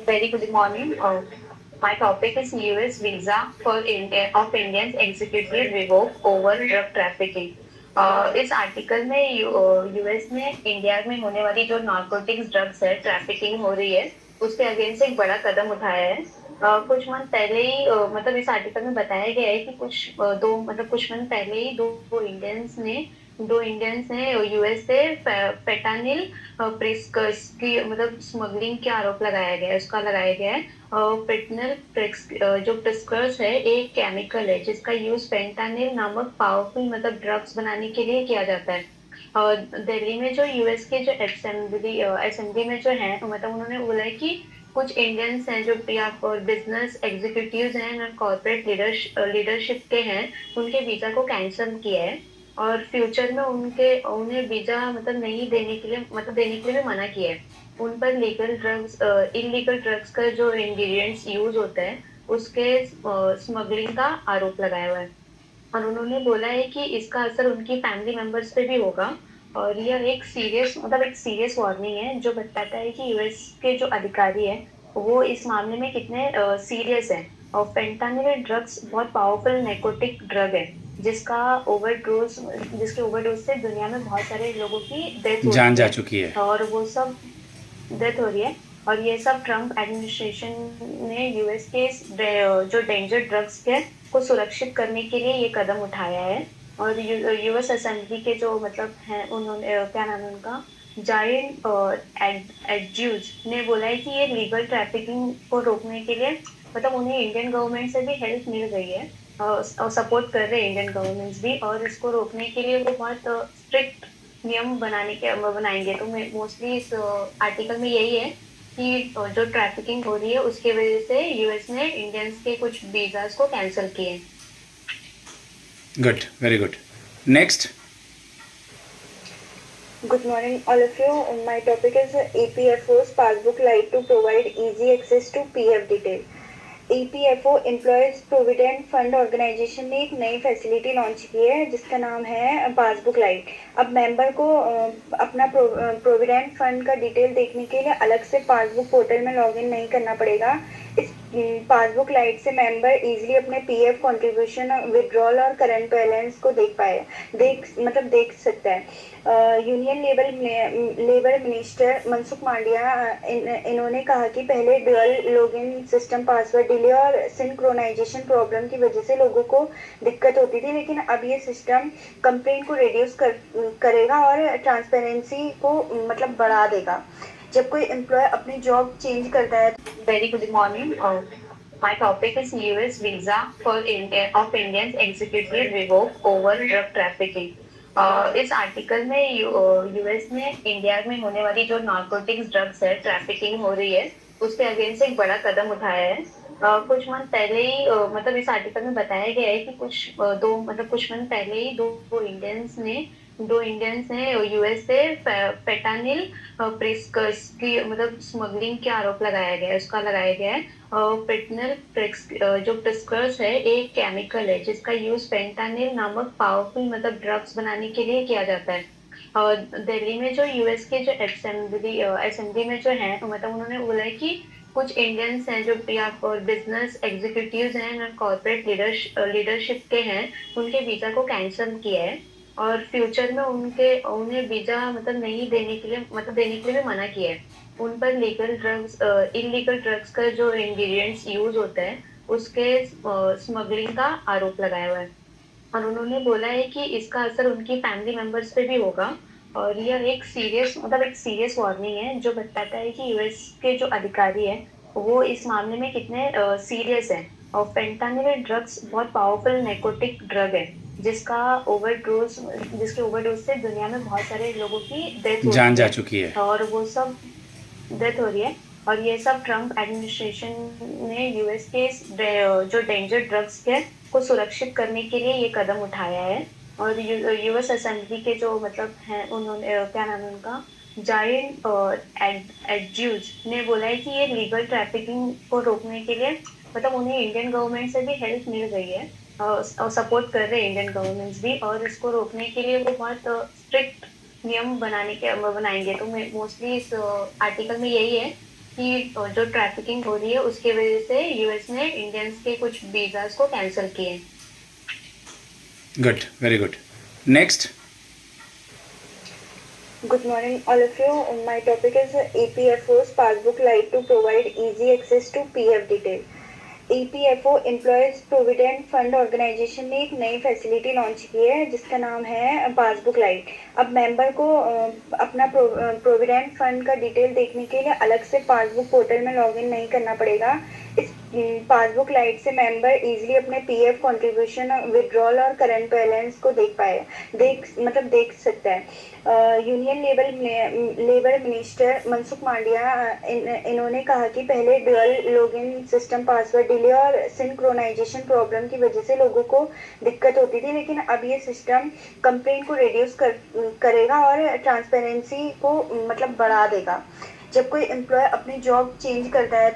Very good morning. My topic is US visa for India of Indians executive revoked over drug trafficking. इस article में US में India में होने वाली जो नार्कोटिक्स ड्रग्स है ट्रैफिकिंग हो रही है उसके अगेंस्ट एक बड़ा कदम उठाया है। कुछ मंथ पहले ही मतलब इस आर्टिकल में बताया गया है कि कुछ मंथ पहले ही दो इंडियंस ने यूएस से फेटानिल प्रेस की मतलब स्मगलिंग के आरोप लगाया गया है उसका लगाया गया है। फेंटानिल जो प्रिस्कर्स है एक केमिकल है जिसका यूज फेंटानिल नामक पावरफुल मतलब ड्रग्स बनाने के लिए किया जाता है। और दिल्ली में जो यूएस के जो असेंबली में जो है मतलब उन्होंने बोला है कि कुछ इंडियंस हैं जो या बिजनेस एग्जीक्यूटिव्स हैं और कॉर्पोरेट लीडरशिप के हैं उनके वीजा को कैंसिल किया है। और फ्यूचर में उन्हें वीजा मतलब नहीं देने के लिए मतलब देने के लिए भी मना किया है। उन पर इलीगल ड्रग्स का जो इंग्रेडिएंट्स यूज होता है उसके स्मगलिंग का आरोप लगाया हुआ है। और उन्होंने बोला है कि इसका असर उनकी फैमिली मेंबर्स पे भी होगा। और यह एक सीरियस वार्निंग है जो बताता है कि यूएस के जो अधिकारी है वो इस मामले में कितने सीरियस है। और फेंटानिल ड्रग्स बहुत पावरफुल नैर्कोटिक ड्रग है जिसका ओवरडोज जिसके ओवरडोज से दुनिया में बहुत सारे लोगों की डेथ हो जान रही जा है। चुकी है। और वो सब डेथ हो रही है। और ये सब ट्रम्प एडमिनिस्ट्रेशन ने यूएस के जो डेंजर ड्रग्स के को सुरक्षित करने के लिए ये कदम उठाया है। और यूएस असेंबली के जो मतलब हैं उन्होंने क्या नाम है उनका जायन एड्ज्यूज ने बोला है कि ये लीगल ट्रैफिकिंग को रोकने के लिए मतलब उन्हें इंडियन गवर्नमेंट से भी हेल्प मिल गई है। और सपोर्ट कर रहे हैं इंडियन गवर्नमेंट्स भी और इसको रोकने के लिए वो बहुत स्ट्रिक्ट नियम बनाएंगे। तो मोस्टली इस आर्टिकल में यही है कि जो ट्रैफिकिंग हो रही है उसकी वजह से यूएस ने इंडियंस के कुछ वीजास को कैंसिल किए। Good, very good. Next. Good morning, all of you. My topic is EPFO's passbook light to provide easy access to PF detail. EPFO employees provident fund organisation ने एक नई facility launch की है जिसका नाम है पासबुक लाइट। अब member को अपना प्रोविडेंट फंड का डिटेल देखने के लिए अलग से पासबुक पोर्टल में लॉगिन नहीं करना पड़ेगा। इस पासबुक लाइट से मेंबर इजीली अपने पीएफ कंट्रीब्यूशन विड्रॉल और करंट बैलेंस को देख सकता है। यूनियन लेबर मिनिस्टर मनसुख मांडिया इन्होंने कहा कि पहले dual login system password delay और सिंक्रोनाइजेशन प्रॉब्लम की वजह से लोगों को दिक्कत होती थी, लेकिन अब ये सिस्टम कंप्लेंट को रिड्यूस करेगा और ट्रांसपेरेंसी को मतलब बढ़ा देगा जब कोई एम्प्लॉय अपनी जॉब चेंज करता है। Very good morning. My topic is US visa for India of Indians executive revoke over drug trafficking. इस आर्टिकल में यूएस ने इंडिया में होने वाली जो नार्कोटिक्स ड्रग्स है ट्रैफिकिंग हो रही है उसके अगेंस्ट एक बड़ा कदम उठाया है। कुछ मंथ पहले ही मतलब इस आर्टिकल में बताया गया है कि कुछ मंथ पहले ही दो इंडियंस ने यूएस से फेटानिल प्रेस की मतलब स्मगलिंग के आरोप लगाया गया है। फेंटानिल जो प्रिस्कर्स है एक केमिकल है जिसका यूज फेंटानिल नामक पावरफुल मतलब ड्रग्स बनाने के लिए किया जाता है। और दिल्ली में जो यूएस के जो असेंबली में जो है मतलब उन्होंने बोला है कि कुछ इंडियंस हैं जो या बिजनेस एग्जीक्यूटिव्स हैं और कॉर्पोरेट लीडरशिप के हैं उनके वीजा को कैंसिल किया है। और फ्यूचर में उन्हें वीजा मतलब नहीं देने के लिए मतलब देने के लिए भी मना किया है। उन पर इलीगल ड्रग्स का जो इंग्रेडिएंट्स यूज होता है उसके स्मगलिंग का आरोप लगाया हुआ है। और उन्होंने बोला है कि इसका असर उनकी फैमिली मेंबर्स पे भी होगा। और यह एक सीरियस वार्निंग है जो बताता है कि यूएस के जो अधिकारी है वो इस मामले में कितने सीरियस है। और फेंटानिल ड्रग्स बहुत पावरफुल नैर्कोटिक ड्रग है जिसके ओवरडोज से दुनिया में बहुत सारे लोगों की डेथ हो जान रही जा है। चुकी है। और वो सब डेथ हो रही है। और ये सब ट्रम्प एडमिनिस्ट्रेशन ने यूएस के जो डेंजर ड्रग्स के को सुरक्षित करने के लिए ये कदम उठाया है। और यूएस असेंबली के जो मतलब हैं उन्होंने क्या नाम है उनका जायन एड्ज्यूज ने बोला है कि ये लीगल ट्रैफिकिंग को रोकने के लिए मतलब उन्हें इंडियन गवर्नमेंट से भी हेल्प मिल गई है। और सपोर्ट कर रहे हैं इंडियन गवर्नमेंट्स भी और इसको रोकने के लिए वो बहुत स्ट्रिक्ट नियम बनाएंगे। तो मोस्टली इस आर्टिकल में यही है कि जो ट्रैफिकिंग हो रही है उसकी वजह से यूएस ने इंडियंस के कुछ वीजास को कैंसिल किए। Good, very good. Next. Good morning, all of you. My topic is EPFO's Passbook Lite to provide easy access to PF detail. EPFO employees provident fund organisation ने एक नई facility launch की है जिसका नाम है पासबुक लाइट। अब member को अपना प्रोविडेंट फंड का डिटेल देखने के लिए अलग से पासबुक पोर्टल में लॉगिन नहीं करना पड़ेगा। इस पासबुक लाइट से मेंबर इजीली अपने पीएफ कंट्रीब्यूशन, विड्रॉल और करंट बैलेंस को देख सकता है। यूनियन लेबर मिनिस्टर मनसुख मांडिया इन्होंने कहा कि पहले dual login system, password delay और सिंक्रोनाइजेशन प्रॉब्लम की वजह से लोगों को दिक्कत होती थी, लेकिन अब ये सिस्टम कंप्लेंट को रिड्यूस करेगा और ट्रांसपेरेंसी को बढ़ा देगा। जब कोई एम्प्लॉय अपनी जॉब चेंज करता है